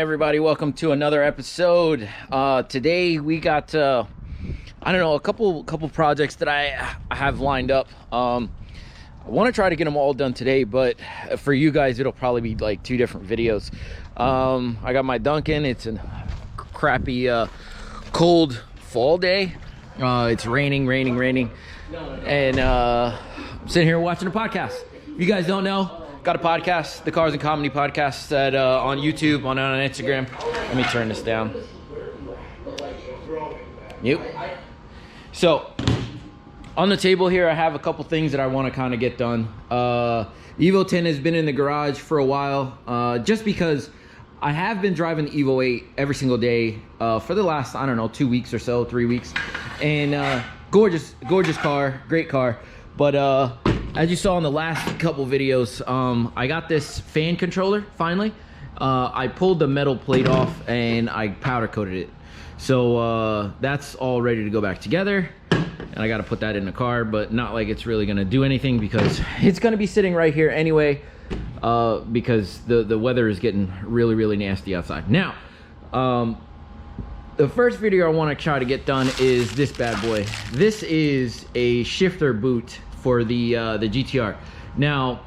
everybody? Welcome to another episode. Today we got I don't know, a couple projects that I have lined up. I want to try to get them all done today, but for you guys it'll probably be like 2 different videos. I got my Duncan. It's a crappy cold fall day. It's raining, and I'm sitting here watching a podcast. If you guys don't know, got a podcast, the Cars and Comedy Podcast, that on YouTube, on Instagram. Let me turn this down. Yep. So on the table here, I have a couple things that I want to kind of get done. Evo 10 has been in the garage for a while, just because I have been driving the Evo 8 every single day for the last, I don't know, 2 weeks or so, 3 weeks. And gorgeous car, great car. But as you saw in the last couple videos, I got this fan controller finally. I pulled the metal plate off and I powder coated it. So that's all ready to go back together. And I got to put that in the car, but not like it's really going to do anything because it's going to be sitting right here anyway, because the weather is getting really nasty outside. Now, the first video I want to try to get done is this bad boy. This is a shifter boot for the GTR. Now,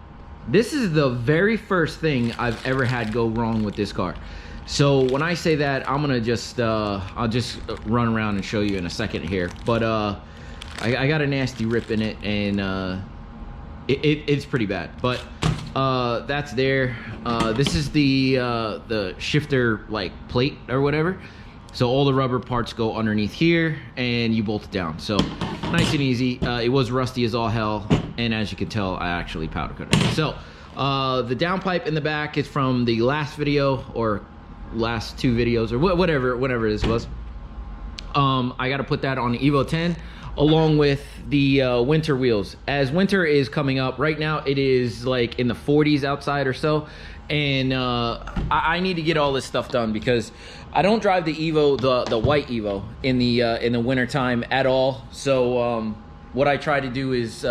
this is the very first thing I've ever had go wrong with this car. So when I say that, I'm gonna just I'll just run around and show you in a second here. But I got a nasty rip in it, and it's pretty bad. But that's there. This is the shifter like plate or whatever. So all the rubber parts go underneath here and you bolt it down. So nice and easy. It was rusty as all hell. And as you can tell, I actually powder coated it. So the downpipe in the back is from the last video or last 2 videos or whatever this was. I got to put that on the Evo 10 along with the winter wheels. As winter is coming up, right now it is like in the 40s outside or so. And I need to get all this stuff done because I don't drive the Evo, the white Evo, in the winter time at all. So what I try to do is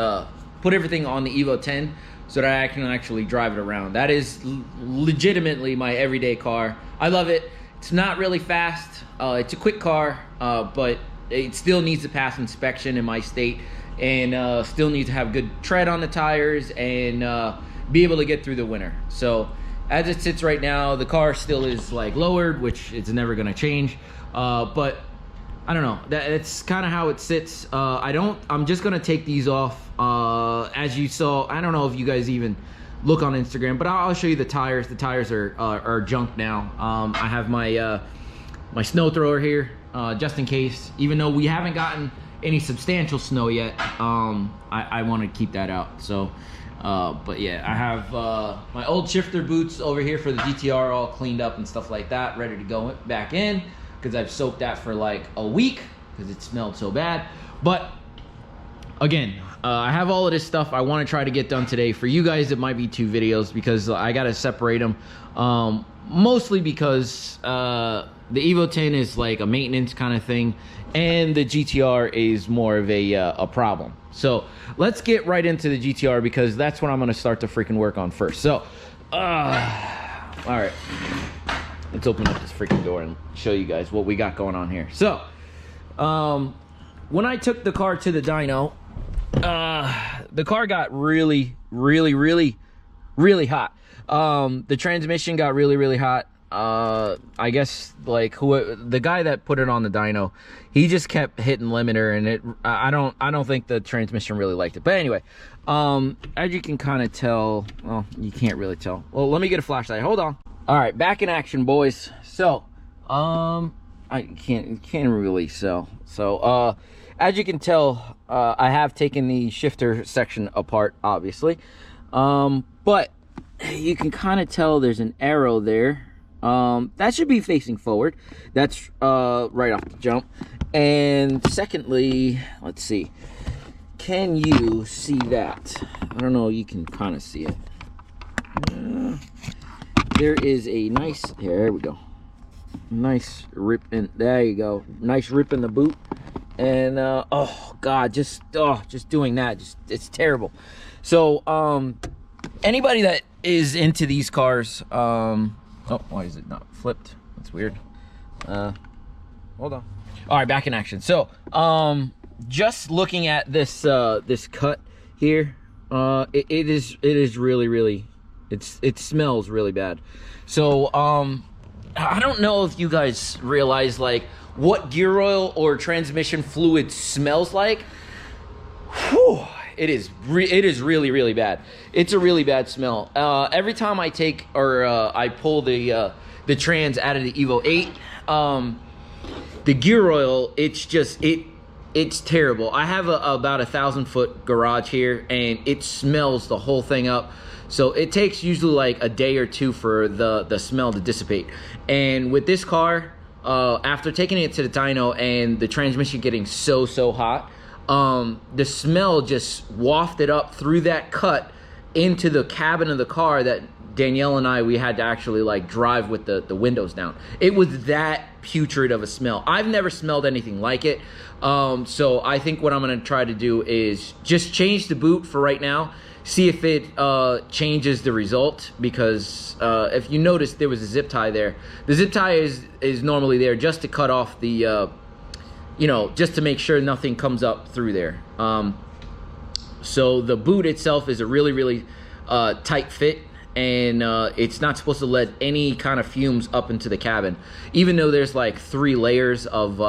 put everything on the Evo 10 so that I can actually drive it around. That is legitimately my everyday car. I love it. It's not really fast. It's a quick car, but it still needs to pass inspection in my state, and still needs to have good tread on the tires and be able to get through the winter. So as it sits right now, the car still is like lowered, which it's never gonna change. But I don't know, that's kind of how it sits. I'm just gonna take these off. As you saw, I don't know if you guys even look on Instagram, but I'll show you the tires. The tires are junk now. I have my my snow thrower here, just in case, even though we haven't gotten any substantial snow yet. I want to keep that out. So but yeah, I have my old shifter boots over here for the GTR all cleaned up and stuff like that, ready to go back in, because I've soaked that for like a week because it smelled so bad. But again, I have all of this stuff I want to try to get done today. For you guys, it might be 2 videos because I got to separate them, mostly because the Evo 10 is like a maintenance kind of thing, and the GTR is more of a problem. So let's get right into the GTR because that's what I'm going to start to freaking work on first. So all right, let's open up this freaking door and show you guys what we got going on here. So when I took the car to the dyno, the car got really hot. The transmission got really hot. I guess like the guy that put it on the dyno, he just kept hitting limiter, and I don't think the transmission really liked it. But anyway, as you can kind of tell, well, you can't really tell. Well, let me get a flashlight. Hold on. All right, back in action, boys. So I can't really sell. So as you can tell, I have taken the shifter section apart, obviously, but you can kind of tell there's an arrow there. That should be facing forward. That's right off the jump. And secondly, let's see, can you see that? I don't know, you can kind of see it. There is a nice, here we go, nice rip in, there you go, nice rip in the boot. And oh god, just doing that, it's terrible. So anybody that is into these cars, Oh, why is it not flipped? That's weird. Hold on. All right, back in action. So, just looking at this this cut here, it is really it smells really bad. So, I don't know if you guys realize like what gear oil or transmission fluid smells like. Whew. It is really bad. It's a really bad smell. Every time I take or I pull the trans out of the Evo 8, the gear oil, it's terrible. I have about 1,000-foot garage here, and it smells the whole thing up. So it takes usually like a day or two for the smell to dissipate. And with this car, after taking it to the dyno and the transmission getting so hot, the smell just wafted up through that cut into the cabin of the car that Danielle and we had to actually like drive with the windows down. It was that putrid of a smell. I've never smelled anything like it. So I think what I'm gonna try to do is just change the boot for right now, see if it changes the result, because if you notice, there was a zip tie there. The zip tie is normally there just to cut off the you know, just to make sure nothing comes up through there. So the boot itself is a really tight fit, and it's not supposed to let any kind of fumes up into the cabin, even though there's like 3 layers of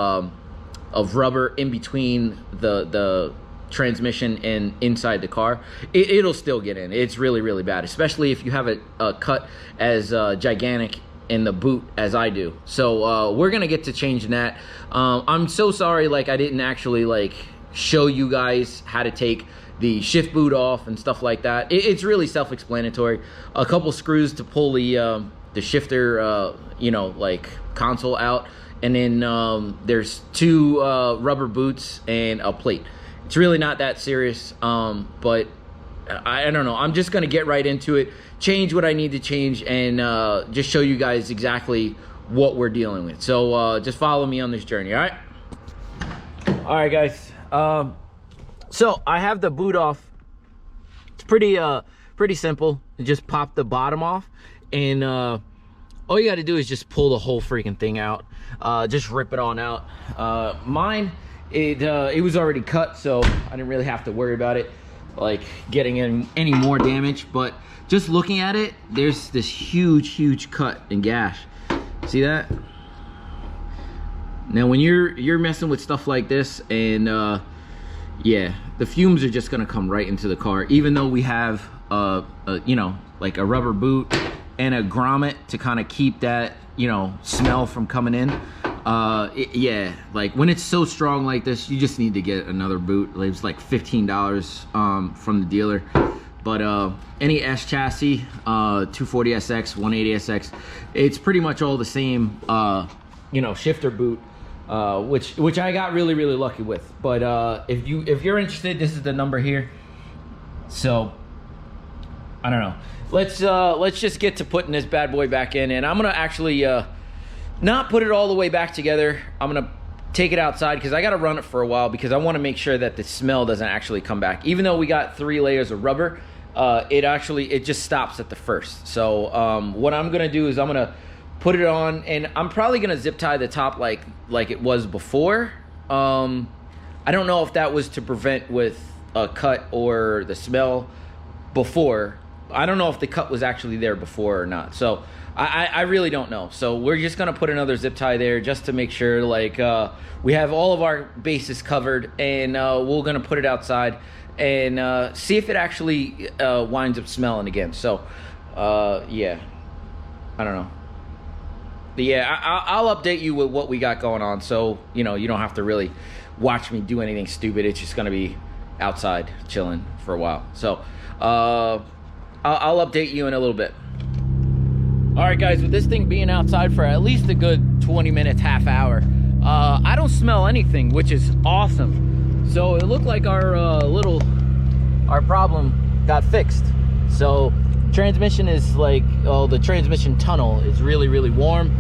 rubber in between the transmission and inside the car. It'll still get in. It's really bad, especially if you have a cut as gigantic in the boot as I do. So we're gonna get to changing that. I'm so sorry, like I didn't actually like show you guys how to take the shift boot off and stuff like that. It's really self-explanatory. A couple screws to pull the shifter you know, like console out, and then there's 2 rubber boots and a plate. It's really not that serious, but I don't know. I'm just gonna get right into it, change what I need to change, and just show you guys exactly what we're dealing with. So just follow me on this journey. All right guys, so I have the boot off. It's pretty simple. You just pop the bottom off, and all you got to do is just pull the whole freaking thing out. Just rip it on out. Mine, it was already cut, so I didn't really have to worry about it like getting in any more damage. But just looking at it, there's this huge cut and gash. See that? Now when you're messing with stuff like this, and yeah, the fumes are just gonna come right into the car, even though we have you know, like a rubber boot and a grommet to kind of keep that, you know, smell from coming in. Yeah, like when it's so strong like this, you just need to get another boot. It's like $15 from the dealer. But any S chassis, 240SX, 180SX, it's pretty much all the same, you know, shifter boot, which I got really lucky with. But if you're interested, this is the number here. So I don't know. Let's just get to putting this bad boy back in, and I'm gonna actually not put it all the way back together. I'm gonna take it outside because I gotta run it for a while, because I want to make sure that the smell doesn't actually come back. Even though we got 3 layers of rubber, it just stops at the first. So what I'm gonna do is I'm gonna put it on, and I'm probably gonna zip tie the top like it was before. I don't know if that was to prevent with a cut or the smell before. I don't know if the cut was actually there before or not. So I really don't know. So we're just gonna put another zip tie there just to make sure, like, we have all of our bases covered, and we're gonna put it outside and see if it actually winds up smelling again. So yeah, I don't know. But yeah, I'll update you with what we got going on, so you know, you don't have to really watch me do anything stupid. It's just gonna be outside chilling for a while. So I'll update you in a little bit. All right guys, with this thing being outside for at least a good 20 minutes, half hour, I don't smell anything, which is awesome. So it looked like our problem got fixed. So transmission is like, oh, the transmission tunnel is really warm.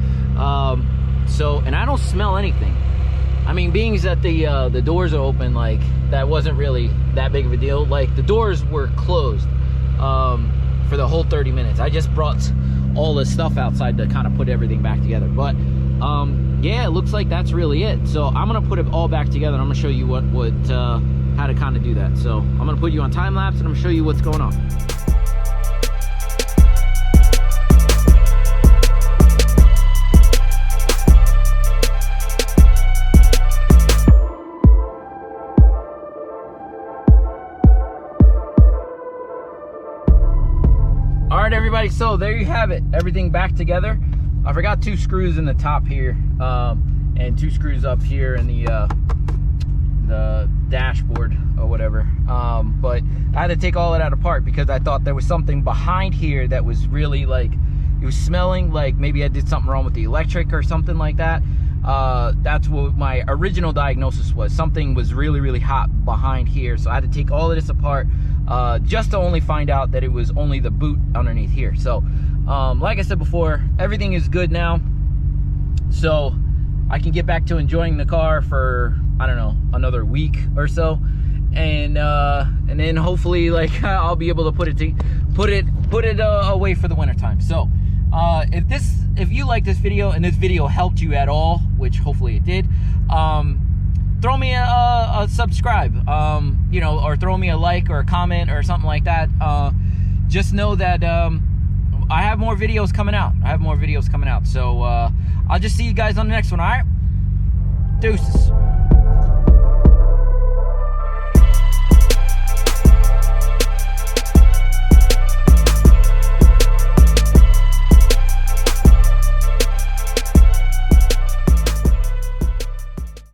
So, and I don't smell anything. I mean, being that the doors are open, like that wasn't really that big of a deal. Like the doors were closed for the whole 30 minutes. I just brought all the stuff outside to kind of put everything back together. But yeah, it looks like that's really it. So I'm gonna put it all back together, and I'm gonna show you how to kind of do that. So I'm gonna put you on time lapse, and I'm gonna show you what's going on. All right, everybody, so there you have it, everything back together. I forgot 2 screws in the top here, and 2 screws up here in the dashboard or whatever, but I had to take all of that apart because I thought there was something behind here that was really, like, it was smelling like maybe I did something wrong with the electric or something like that. That's what my original diagnosis was. Something was really, really hot behind here, so I had to take all of this apart just to only find out that it was only the boot underneath here. So like I said before, everything is good now, so I can get back to enjoying the car for, I don't know, another week or so, and then hopefully, like, I'll be able to put it away for the winter time. So if you like this video and this video helped you at all, which hopefully it did, throw me a subscribe, you know, or throw me a like or a comment or something like that. Just know that I have more videos coming out. So I'll just see you guys on the next one. All right, deuces.